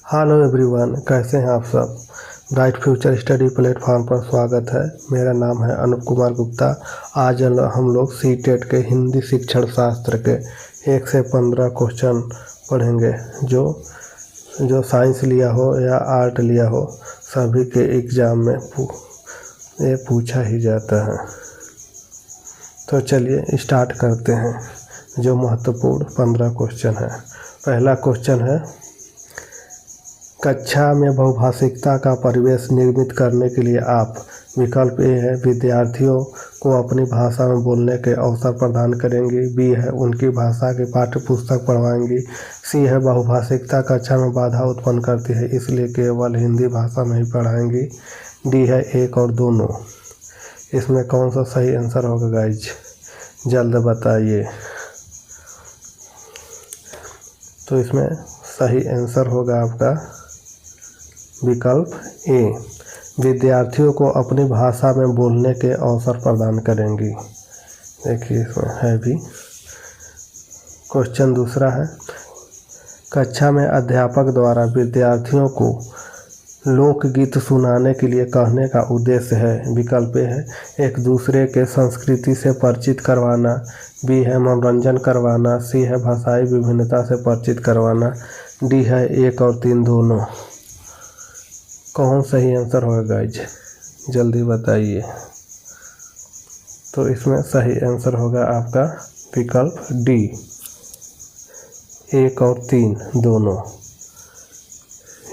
Hello everyone, कैसे हैं आप सब। ब्राइट फ्यूचर स्टडी प्लेटफॉर्म पर स्वागत है। मेरा नाम है अनुप कुमार गुप्ता। आज हम लोग सीटेट के हिंदी शिक्षण शास्त्र के 1 से 15 क्वेश्चन पढ़ेंगे। जो साइंस लिया हो या आर्ट लिया हो, सभी के एग्ज़ाम में ये पूछा ही जाता है। तो चलिए स्टार्ट करते हैं। जो महत्वपूर्ण 15 क्वेश्चन है। पहला क्वेश्चन है, कक्षा में बहुभाषिकता का परिवेश निर्मित करने के लिए आप। विकल्प ए है, विद्यार्थियों को अपनी भाषा में बोलने के अवसर प्रदान करेंगी। बी है, उनकी भाषा की पाठ्य पुस्तक पढ़वाएंगी। सी है, बहुभाषिकता कक्षा में बाधा उत्पन्न करती है, इसलिए केवल हिंदी भाषा में ही पढ़ाएंगी। डी है, एक और दोनों। इसमें कौन सा सही आंसर होगा गाइज, जल्द बताइए। तो इसमें सही आंसर होगा आपका विकल्प ए, विद्यार्थियों को अपनी भाषा में बोलने के अवसर प्रदान करेंगी। देखिए इसमें है भी। क्वेश्चन दूसरा है, कक्षा में अध्यापक द्वारा विद्यार्थियों को लोकगीत सुनाने के लिए कहने का उद्देश्य है। विकल्प ए है, एक दूसरे के संस्कृति से परिचित करवाना। बी है, मनोरंजन करवाना। सी है, भाषाई विभिन्नता से परिचित करवाना। डी है, एक और तीन दोनों। कौन सही आंसर होगा गाइज, जल्दी बताइए। तो इसमें सही आंसर होगा आपका विकल्प डी, एक और तीन दोनों।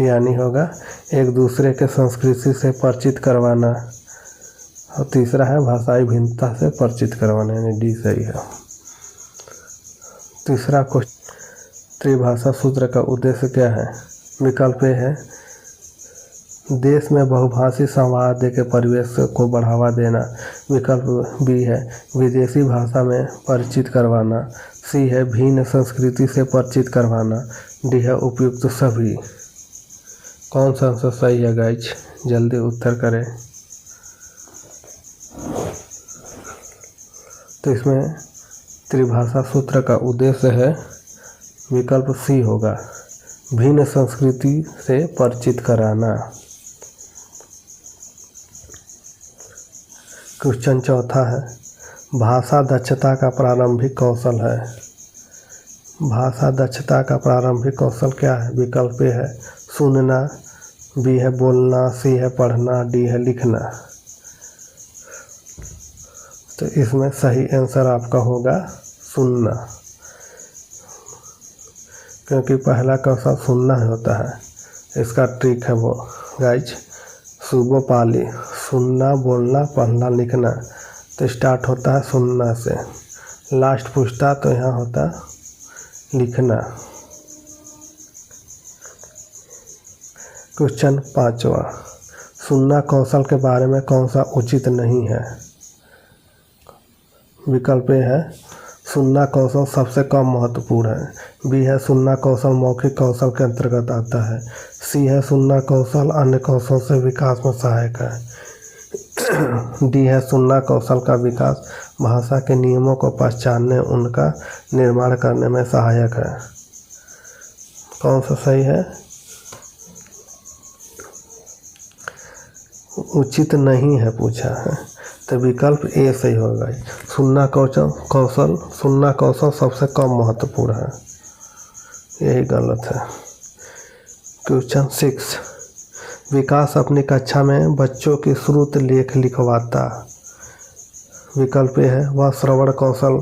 यानी होगा एक दूसरे के संस्कृति से परिचित करवाना, और तीसरा है भाषाई भिन्नता से परिचित करवाना, यानी डी सही है। तीसरा क्वेश्चन, त्रिभाषा सूत्र का उद्देश्य क्या है। विकल्प ए है, देश में बहुभाषी संवाद के परिवेश को बढ़ावा देना। विकल्प बी है, विदेशी भाषा में परिचित करवाना। सी है, भिन्न संस्कृति से परिचित करवाना। डी है, उपयुक्त सभी। कौन सा आंसर सही है गाइज, जल्दी उत्तर करें। तो इसमें त्रिभाषा सूत्र का उद्देश्य है, विकल्प सी होगा, भिन्न संस्कृति से परिचित कराना। क्वेश्चन चौथा है, भाषा दक्षता का प्रारंभिक कौशल है। भाषा दक्षता का प्रारंभिक कौशल क्या है। विकल्प ए है, सुनना। बी है, बोलना। सी है, पढ़ना। डी है, लिखना। तो इसमें सही आंसर आपका होगा सुनना, क्योंकि पहला कौशल सुनना होता है। इसका ट्रिक है वो गाइज, सुबह पाली, सुनना, बोलना, पढ़ना, लिखना। तो स्टार्ट होता है सुनना से, लास्ट पूछता तो यहाँ होता लिखना। क्वेश्चन पांचवा, सुनना कौशल के बारे में कौन सा उचित नहीं है। विकल्प ए है, सुनना कौशल सबसे कम महत्वपूर्ण है। बी है, सुनना कौशल मौखिक कौशल के अंतर्गत आता है। सी है, सुनना कौशल अन्य कौशल से विकास में सहायक है। डी है, सुनना कौशल का विकास भाषा के नियमों को पहचानने, उनका निर्माण करने में सहायक है। कौन सा सही है, उचित नहीं है पूछा है, तो विकल्प ए सही होगा। सुनना कौशल सबसे कम महत्वपूर्ण है, यही गलत है। क्वेश्चन 6, विकास अपनी कक्षा में बच्चों की श्रुत लेख लिखवाता। विकल्प ए है, वह श्रवण कौशल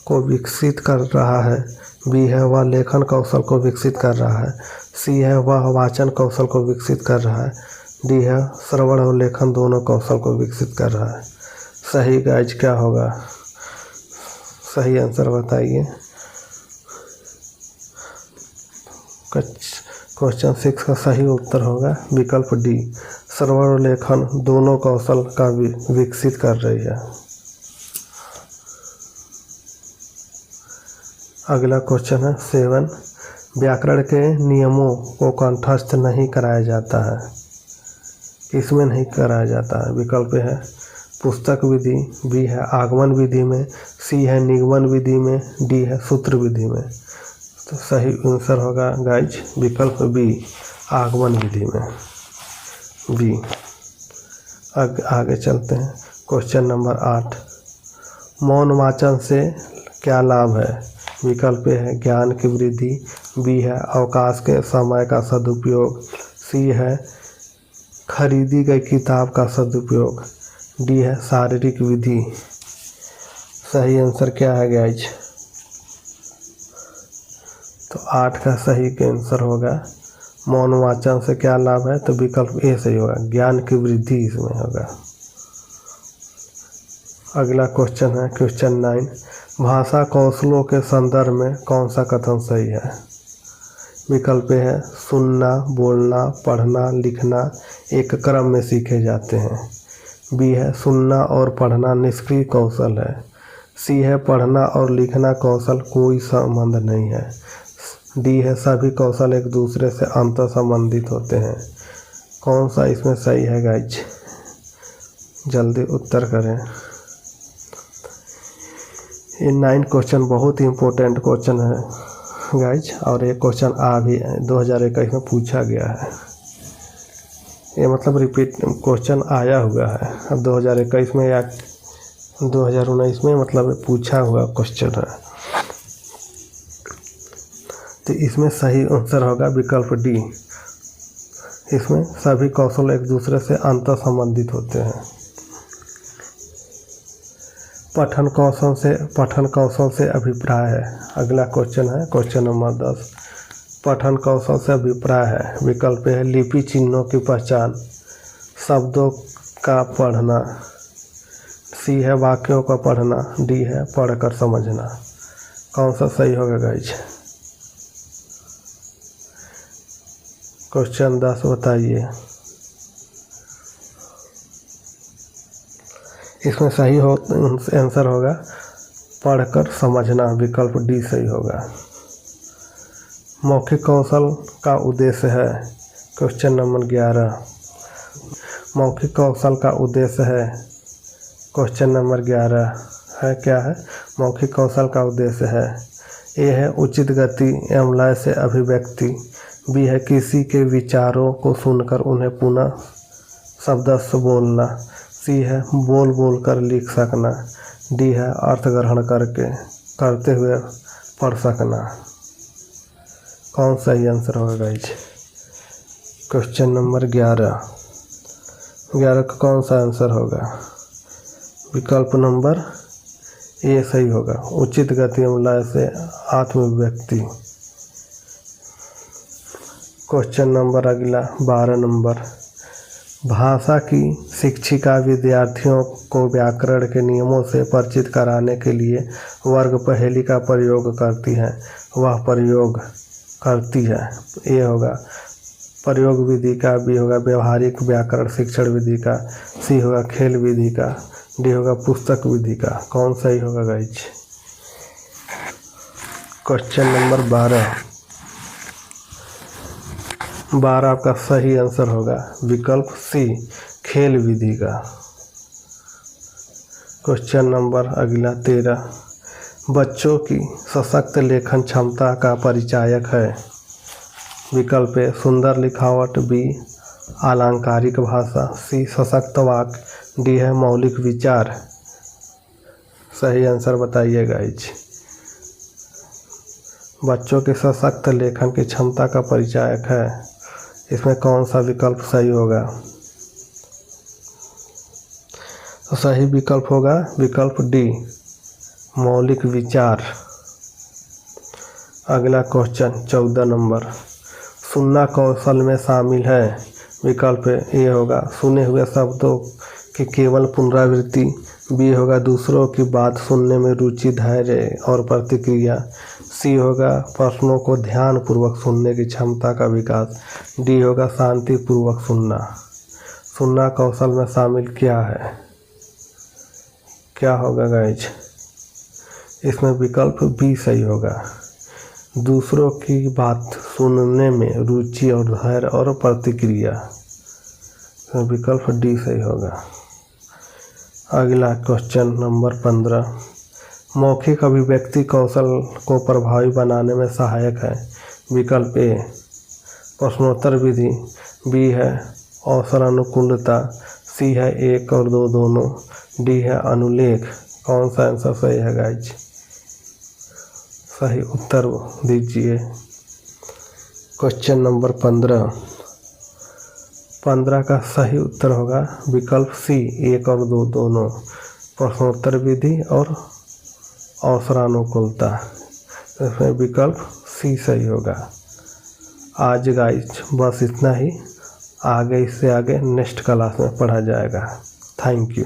को विकसित कर रहा है। बी है, वह लेखन कौशल को विकसित कर रहा है। सी है, वह वाचन कौशल को विकसित कर रहा है। डी है, श्रवण और लेखन दोनों कौशल को विकसित कर रहा है। सही गाइज क्या होगा, सही आंसर बताइए। क्वेश्चन 6 का सही उत्तर होगा विकल्प डी, श्रवण और लेखन दोनों कौशल का विकसित कर रही है। अगला क्वेश्चन है 7, व्याकरण के नियमों को कंठस्थ नहीं कराया जाता है। किसमें नहीं कराया जाता है। विकल्प है, पुस्तक विधि। बी है, आगमन विधि में। सी है, निगमन विधि में। डी है, सूत्र विधि में। तो सही आंसर होगा गाइज विकल्प बी, आगमन विधि में। बी। आगे चलते हैं। क्वेश्चन नंबर 8, मौन वाचन से क्या लाभ है? विकल्प ए है ज्ञान की वृद्धि, बी है अवकाश के समय का सदुपयोग, सी है खरीदी गई किताब का सदुपयोग, डी है शारीरिक विधि। सही आंसर क्या है गाइज? तो 8 का सही आंसर होगा मौन वाचन से क्या लाभ है, तो विकल्प ए सही होगा, ज्ञान की वृद्धि इसमें होगा। अगला क्वेश्चन है क्वेश्चन 9, भाषा कौशलों के संदर्भ में कौन सा कथन सही है? विकल्प ए है सुनना, बोलना, पढ़ना, लिखना एक क्रम में सीखे जाते हैं, बी है सुनना और पढ़ना निष्क्रिय कौशल है, सी है पढ़ना और लिखना कौशल कोई संबंध नहीं है, डी है सभी कौशल एक दूसरे से अंतर संबंधित होते हैं। कौन सा इसमें सही है गाइज? जल्दी उत्तर करें। ये 9 क्वेश्चन बहुत ही इम्पोर्टेंट क्वेश्चन है गाइज, और ये क्वेश्चन भी 2021 में पूछा गया है। ये मतलब रिपीट क्वेश्चन आया हुआ है, अब 2021 में या 2019 में मतलब पूछा हुआ क्वेश्चन है। तो इसमें सही आंसर होगा विकल्प डी, इसमें सभी कौशल एक दूसरे से अंतर संबंधित होते हैं। पठन कौशल से अभिप्राय है। अगला क्वेश्चन है क्वेश्चन नंबर 10, पठन कौशल से अभिप्राय है। विकल्प है लिपि चिन्हों की पहचान, शब्दों का पढ़ना, सी है वाक्यों का पढ़ना, डी है पढ़कर समझना। कौन सा सही होगा गाइज? क्वेश्चन 10 बताइए। इसमें सही आंसर होगा पढ़कर समझना, विकल्प डी सही होगा। मौखिक कौशल का उद्देश्य है। क्वेश्चन नंबर 11, मौखिक कौशल का उद्देश्य है। क्वेश्चन नंबर 11 है क्या है? मौखिक कौशल का उद्देश्य है। ए है उचित गति एवं लय से अभिव्यक्ति, बी है किसी के विचारों को सुनकर उन्हें पुनः शब्दस्थ बोलना, सी है बोल कर लिख सकना, डी है अर्थ ग्रहण करते हुए पढ़ सकना। कौन सा ही आंसर होगा गाइज? क्वेश्चन नंबर 11 का कौन सा आंसर होगा? विकल्प नंबर ए सही होगा, उचित गति एवं लय से आत्मव्यक्ति। क्वेश्चन नंबर अगला 12 नंबर, भाषा की शिक्षिका विद्यार्थियों को व्याकरण के नियमों से परिचित कराने के लिए वर्ग पहेली का प्रयोग करती है। वह प्रयोग करती है। ए होगा प्रयोग विधि का, बी होगा व्यवहारिक व्याकरण शिक्षण विधि का, सी होगा खेल विधि का, डी होगा पुस्तक विधि का। कौन सही होगा गाइज? क्वेश्चन नंबर 12 आपका सही आंसर होगा विकल्प सी खेल विधि का। क्वेश्चन नंबर अगला 13, बच्चों की सशक्त लेखन क्षमता का परिचायक है। विकल्प ए सुंदर लिखावट, बी अलंकारिक भाषा, सी सशक्त वाक्य, डी है मौलिक विचार। सही आंसर बताइए गाइज। बच्चों के सशक्त लेखन की क्षमता का परिचायक है, इसमें कौन सा विकल्प सही होगा? तो सही विकल्प होगा विकल्प डी मौलिक विचार। अगला क्वेश्चन 14 नंबर, सुनना कौशल में शामिल है। विकल्प ए होगा सुने हुए शब्दों की केवल पुनरावृत्ति, बी होगा दूसरों की बात सुनने में रुचि, धैर्य और प्रतिक्रिया, सी होगा प्रश्नों को ध्यान पूर्वक सुनने की क्षमता का विकास, डी होगा शांति पूर्वक सुनना। सुनना कौशल में शामिल क्या है? क्या होगा गाइज? इसमें विकल्प बी सही होगा, दूसरों की बात सुनने में रुचि और धैर्य और प्रतिक्रिया। तो विकल्प डी सही होगा। अगला क्वेश्चन नंबर 15, मौखिक अभिव्यक्ति कौशल को प्रभावी बनाने में सहायक है। विकल्प ए प्रश्नोत्तर विधि, बी है अवसर अनुकूलता, सी है 1 और 2 दोनों, डी है अनुलेख। कौन सा आंसर सही है गाइज? सही उत्तर दीजिए। क्वेश्चन नंबर 15 का सही उत्तर होगा विकल्प सी 1 और 2 दोनों, प्रश्नोत्तर विधि और अवसरानुकूलता। इसमें विकल्प सी सही होगा। आज गाइज बस इतना ही, आगे इससे आगे नेक्स्ट क्लास में पढ़ा जाएगा। Thank you.